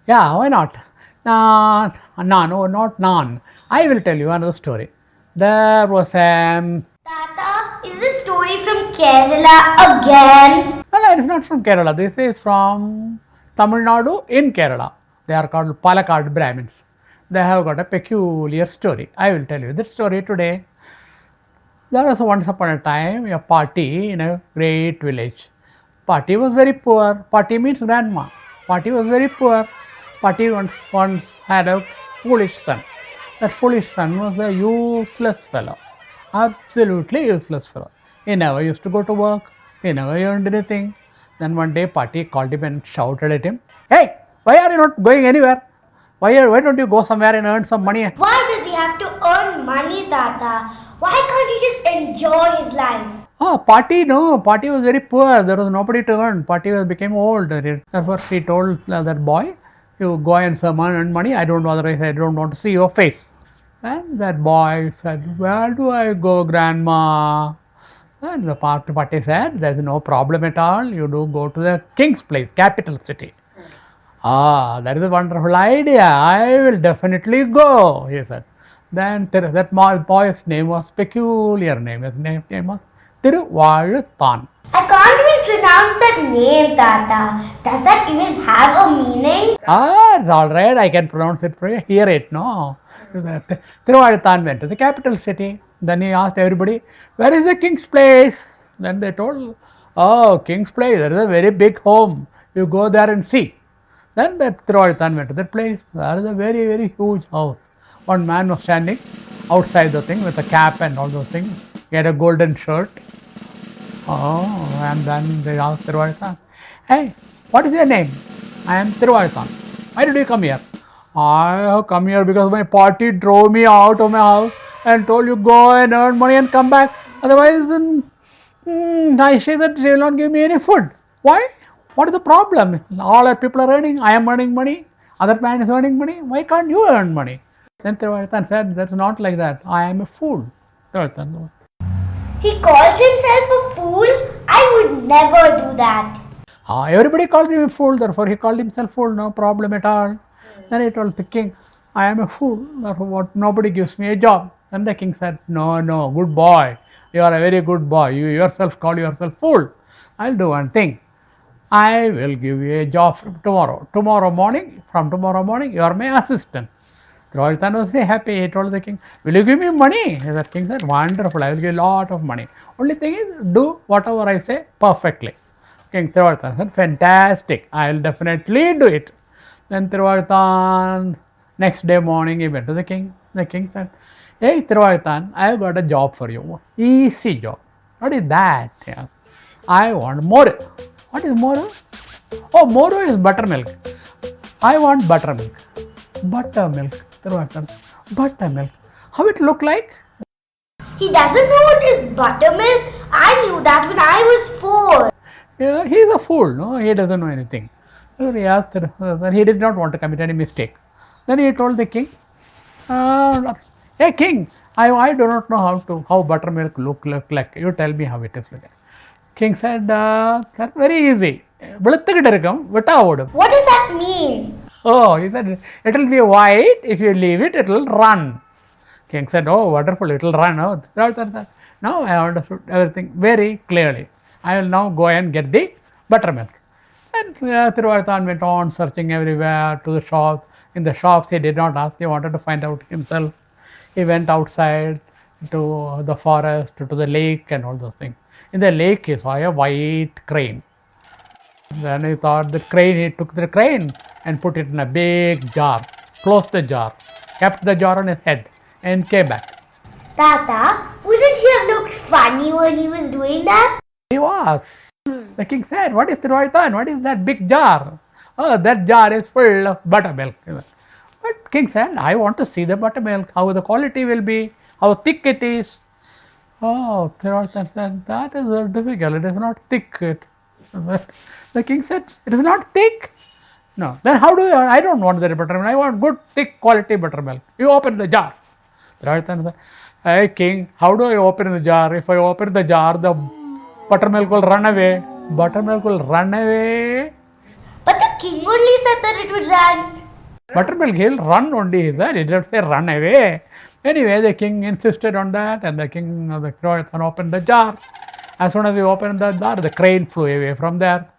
Yeah, why not? No, not naan. I will tell you another story. There was Tata, is this story from Kerala again? well, it is not from Kerala. This is from Tamil Nadu in Kerala. They are called Palakkad Brahmins. They have got a peculiar story. I will tell you this story today. There was once upon a time a party in a great village. Party was very poor. Party means grandma. Party was very poor. Party once had a foolish son. That foolish son was a useless fellow. Absolutely useless fellow. He never used to go to work. He never earned anything. Then one day party called him and shouted at him, "Hey, why are you not going anywhere? Why don't you go somewhere and earn some money?" Why does he have to earn money, Tata? Why can't he just enjoy his life? Oh, party, no, party was very poor. There was nobody to earn. Party became old. Therefore, he told that boy, "You go and earn money. I don't, otherwise I don't want to see your face." And that boy said, "Where do I go, grandma?" And the party said, "There's no problem at all. You do go to the king's place, capital city." Ah, that is a wonderful idea. I will definitely go, he said. Then that boy's name was peculiar name. His name was Thiruvazhuthan. I can't even pronounce that name, Tata. Does that even have a meaning? Ah, it's all right. I can pronounce it for you. Hear it, no? Thiruvazhuthan went to the capital city. Then he asked everybody, "Where is the king's place?" Then they told, "Oh, king's place. There is a very big home. You go there and see." Then that Thiruvazhuthan went to that place. There is a very, very huge house. One man was standing outside the thing with a cap and all those things. He had a golden shirt. Oh, and then they asked Thiruvazhuthan, "Hey, what is your name?" "I am Thiruvazhuthan." "Why did you come here?" "I have come here because my party drove me out of my house and told you go and earn money and come back. Otherwise, I say that they will not give me any food." "Why? What is the problem? All our people are earning. I am earning money. Other man is earning money. Why can't you earn money?" Then Thiruvazhuthan said, "That's not like that. I am a fool." Thiruvazhuthan, He calls himself a fool? I would never do that. everybody called him a fool, therefore he called himself fool, no problem at all. Then he told the king, "I am a fool, therefore nobody gives me a job." And the king said, No, good boy. You are a very good boy. You yourself call yourself fool. I'll do one thing. I will give you a job from tomorrow. From tomorrow morning, you are my assistant. Thiruvazhuthan was very happy. He told the king, "Will you give me money?" The king said, "Wonderful, I will give you a lot of money. Only thing is, do whatever I say perfectly." King Thiruvazhuthan said, "Fantastic, I will definitely do it." Then Thiruvazhuthan, next day morning, he went to the king. The king said, "Hey Thiruvazhuthan, I have got a job for you. Easy job." "What is that?" Yeah. "I want more." "What is more?" "Oh, more is buttermilk. I want buttermilk." "Buttermilk." Thiruvazhuthan, "Buttermilk. How it look like?" He doesn't know what is buttermilk. I knew that when I was 4. Yeah, he is a fool, no? He doesn't know anything. So he asked, he did not want to commit any mistake. Then he told the king, "Hey king, I do not know how buttermilk look like. You tell me how it is like." King said, "That's very easy. வெளுத்துக்கிட்டு இருக்கும் விட்டா ஓடும்." What does that mean? Oh, he said, "It will be white. If you leave it, it will run." King said, "Oh, wonderful, it will run." Oh, now I understood everything very clearly. I will now go and get the buttermilk. And Thiruvazhuthan went on searching everywhere to the shops. In the shops, he did not ask, he wanted to find out himself. He went outside to the forest, to the lake, and all those things. In the lake, he saw a white crane. Then he thought the crane, he took the crane and put it in a big jar, closed the jar, kept the jar on his head, and came back. Tata, wouldn't he have looked funny when he was doing that? He was. The king said, "What is Thiruvazhuthan? What is that big jar?" "Oh, that jar is full of buttermilk." But king said, "I want to see the buttermilk, how the quality will be, how thick it is." Oh, Thiruvazhuthan said, "That is very difficult. It is not thick." The king said, "It is not thick?" "No." "Then how do you? I don't want the buttermilk. I want good, thick quality buttermilk. You open the jar." Thiruvazhuthan said, "Hey king, how do I open the jar? If I open the jar, the buttermilk will run away." "Buttermilk will run away?" But the king only said that it would run. Buttermilk, he'll run only, he said. He didn't say run away. Anyway, the king insisted on that, and the king, the Thiruvazhuthan opened the jar. As soon as he opened the jar, the crane flew away from there.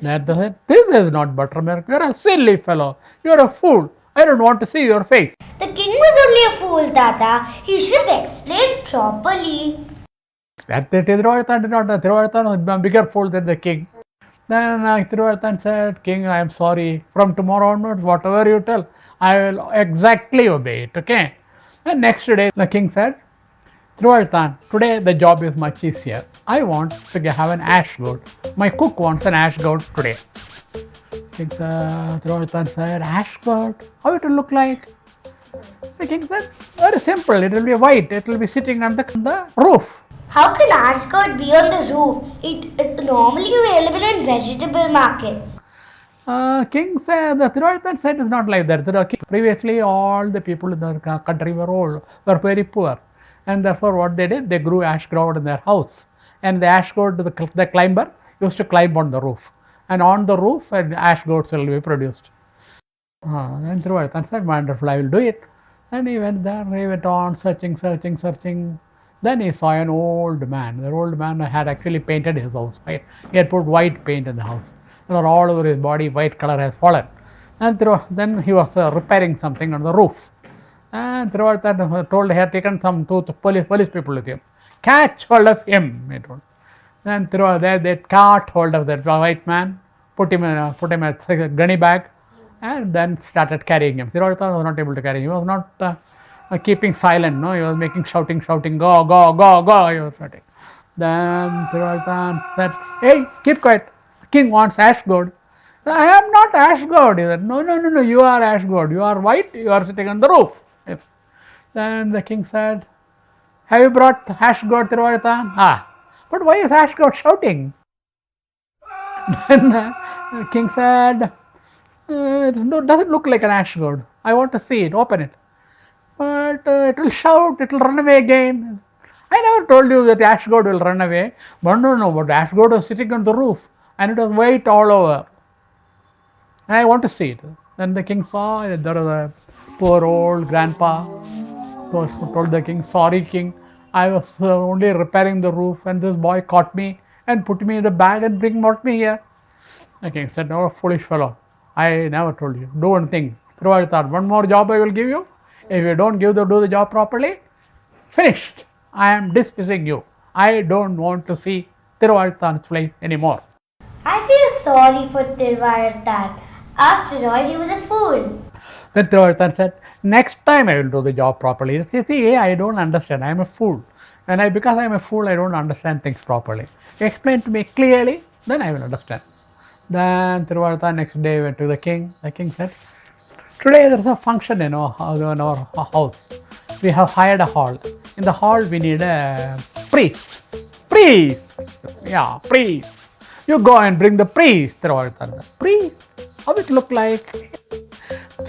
Then they said, this is not buttermilk. You're a silly fellow. You're a fool. I don't want to see your face. The king was only a fool, Tata. He should have explained properly. That the Thiruvazhuthan did not. The Thiruvazhuthan was a bigger fool than the king. Then Thiruvazhuthan said, King, I am sorry. From tomorrow onwards, whatever you tell, I will exactly obey it. Okay. And next day, the king said, Thiruvazhuthan, today the job is much easier. I want to have an ash goat. My cook wants an ash goat today. King said, Thiruvazhuthan said, ash goat? How it will look like? The king said, very simple. It will be white. It will be sitting on the roof. How can ash goat be on the roof? It's normally available in vegetable markets. King said, the Thiruvazhuthan said it's not like that. Previously, all the people in the country were very poor. And therefore, what they did, they grew ash gourd in their house. And the ash gourd, the climber, used to climb on the roof. And on the roof, ash gourds will be produced. And Thiruvazhuthan said, wonderful, I will do it. And he went there, he went on searching. Then he saw an old man. The old man had actually painted his house. Right? He had put white paint in the house. All over his body, white color has fallen. And then he was repairing something on the roofs. And Thiruvazhuthan told he had taken some two police people with him. Catch hold of him, he told. Then they caught hold of that white man, put him in a gunny bag, and then started carrying him. Thiruvazhuthan was not able to carry him. He was not keeping silent. No, he was making shouting, go, go. He was shouting. Then Thiruvazhuthan said, hey, keep quiet. King wants ash gourd. I am not ash gourd. He said, no, you are ash gourd. You are white. You are sitting on the roof. Yes. Then the king said, have you brought ash gourd, Thiruvazhuthan? But why is ash gourd shouting? Then the king said, it doesn't look like an ash gourd. I want to see it. Open it. But it will shout. It will run away again. I never told you that ash gourd will run away. But no. But ash gourd was sitting on the roof, and it was white all over. And I want to see it. Then the king saw it. There was a poor old grandpa. Told the king, sorry king, I was only repairing the roof, and this boy caught me and put me in the bag and brought me here. The king said, no, foolish fellow. I never told you. Do one thing. Thiruvazhuthan, one more job I will give you. If you don't do the job properly, finished. I am dismissing you. I don't want to see Thiruvazhuthan's place anymore. I feel sorry for Thiruvazhuthan. After all, he was a fool. Then Thiruvazhuthan said, next time I will do the job properly. See, I don't understand. I am a fool. And because I am a fool, I don't understand things properly. Explain to me clearly, then I will understand. Then Thiruvazhuthan next day went to the king. The king said, today there is a function in our house. We have hired a hall. In the hall we need a priest. Priest! Yeah, priest. You go and bring the priest, Thiruvazhuthan. Priest? How it look like?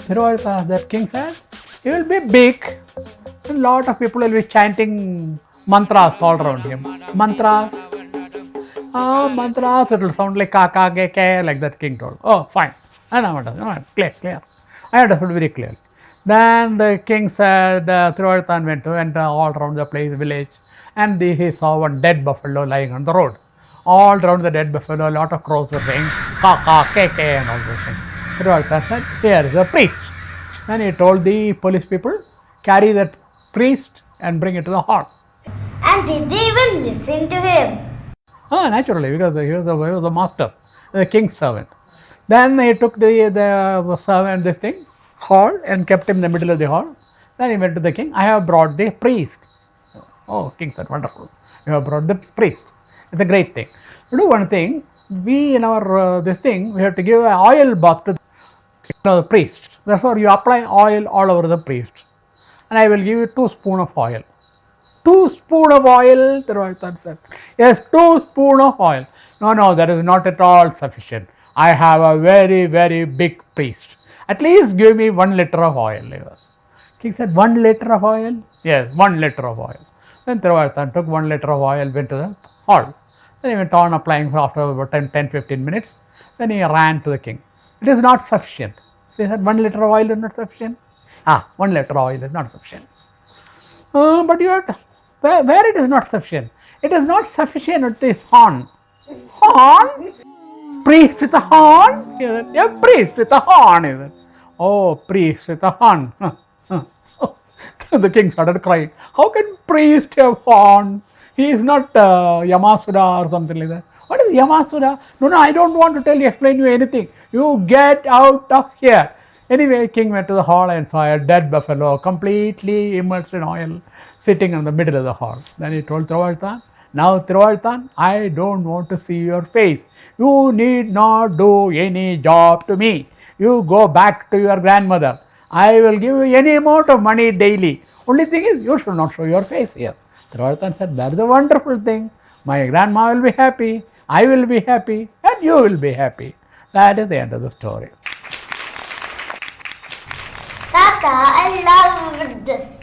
Thiruvazhuthan, that king said, he will be big. A lot of people will be chanting mantras all around him. Mantras. Mantras, it will sound like kaka, ke, like that king told. Oh, fine. I know, clear. I understood very clearly. Then the king said, Thiruvazhuthan went all around the village, and he saw one dead buffalo lying on the road. All around the dead buffalo, a lot of crows were saying kaka, ke, and all those things. Thiruvazhuthan said, here is a priest. Then he told the police people, carry that priest and bring it to the hall. And did they even listen to him? Naturally, because he was the master, the king's servant. Then he took the servant, hall, and kept him in the middle of the hall. Then he went to the king, I have brought the priest. Oh, king said, wonderful. You have brought the priest. It's a great thing. Do one thing, we in our we have to give an oil bath to the priest. Therefore, you apply oil all over the priest. And I will give you 2 spoons of oil. 2 spoons of oil, Thiruvazhuthan said. Yes, 2 spoons of oil. No, that is not at all sufficient. I have a very, very big priest. At least give me 1 liter of oil. King said, 1 liter of oil? Yes, 1 liter of oil. Then Thiruvazhuthan took 1 liter of oil, went to the hall. Then he went on applying for after about 10-15 minutes. Then he ran to the king. It is not sufficient. So he said, 1 liter of oil is not sufficient. 1 liter of oil is not sufficient. But you have to, where it is not sufficient? It is not sufficient at this horn. Horn? Priest with a horn? He said, yeah, priest with a horn. He said, oh, priest with a horn. The king started crying. How can priest have horn? He is not Yamasura or something like that. What is Yamasura? No, I don't want to tell you, explain you anything. You get out of here. Anyway, king went to the hall and saw a dead buffalo, completely immersed in oil, sitting in the middle of the hall. Then he told Thiruvazhuthan, now Thiruvazhuthan, I don't want to see your face. You need not do any job to me. You go back to your grandmother. I will give you any amount of money daily. Only thing is, you should not show your face here. Thiruvazhuthan said, that is a wonderful thing. My grandma will be happy, I will be happy, and you will be happy. That is the end of the story. Tata, I loved this.